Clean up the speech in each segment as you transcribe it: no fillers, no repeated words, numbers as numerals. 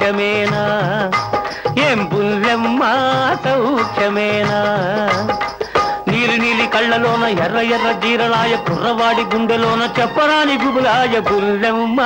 సౌఖ్యమేనా ఏం బుల్లెమ్మ సౌఖ్యమేనా నీలి నీలి కళ్ళలోన ఎర్ర ఎర్ర జీరలాయ కుర్రవాడి గుండెలోన చెప్పరాని గుబులాయ బుల్లెమ్మ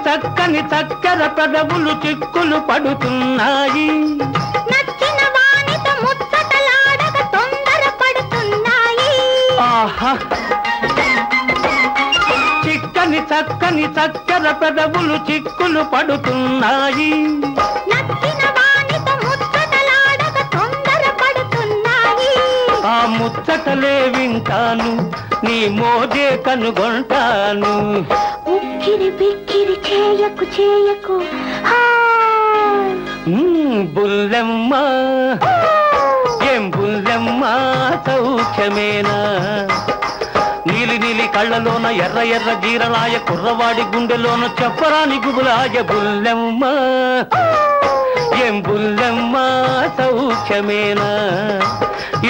చక్కని చక్కెర పెదవులు చిక్కులు పడుతున్నాయి నచ్చిన వానితో ముచ్చటలాడక తొందర పడుతున్నాయి ఆహా చక్కని చక్కెర పెదవులు చిక్కులు పడుతున్నాయి నచ్చిన వానితో ముచ్చటలాడక తొందర పడుతున్నాయి ఆ ముచ్చటలే వింటాను నీ మోజే కనుగొంటాను ఉక్కిరి బిక్కిరి చేయకు చేయకు బుల్లెమ్మ ఏం బుల్లెమ్మ సౌఖ్యమేనా నీలి నీలి కళ్ళలోన ఎర్ర ఎర్ర జీరలాయ కుర్రవాడి గుండెలోన చెప్పరాని గుబులాయ బుల్లెమ్మ ఏం బుల్లెమ్మ సౌఖ్యమేనా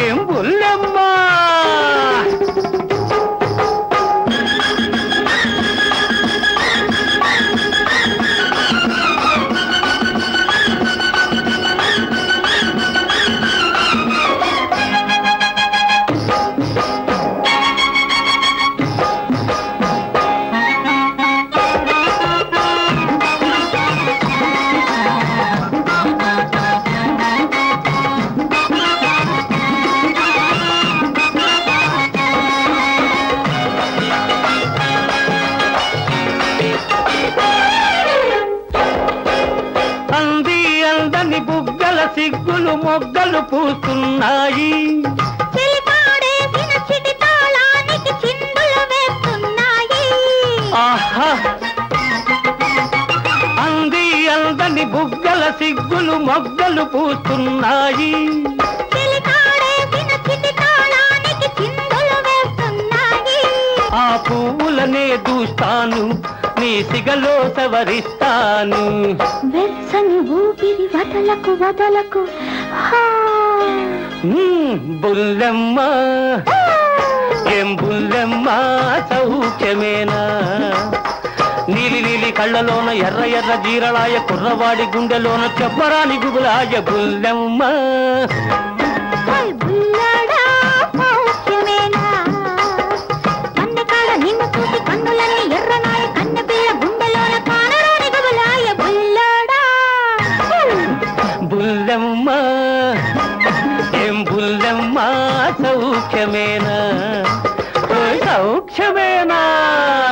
ఏం బుల్లెమ్మ బుగ్గల సిగ్గులు మొగ్గలు పూస్తున్నాయి ఆహా అంది అందని బుగ్గల సిగ్గులు మొగ్గలు పూస్తున్నాయి ఆ పువ్వులనే దూస్తాను నీ సిగలో సవరిస్తాను వెచ్చని ఊపిరి వదలకు వదలకు బుల్లెమ్మ ఏం బుల్లెమ్మ సౌఖ్యమేనా నీలి నీలి కళ్ళలోన ఎర్ర ఎర్ర జీరలాయ కుర్రవాడి గుండెలోన చెప్పరాని గుబులాయ బుల్లెమ్మ బుల్లెమ్మ ఏం బుల్లెమ్మ సౌఖ్యమేనా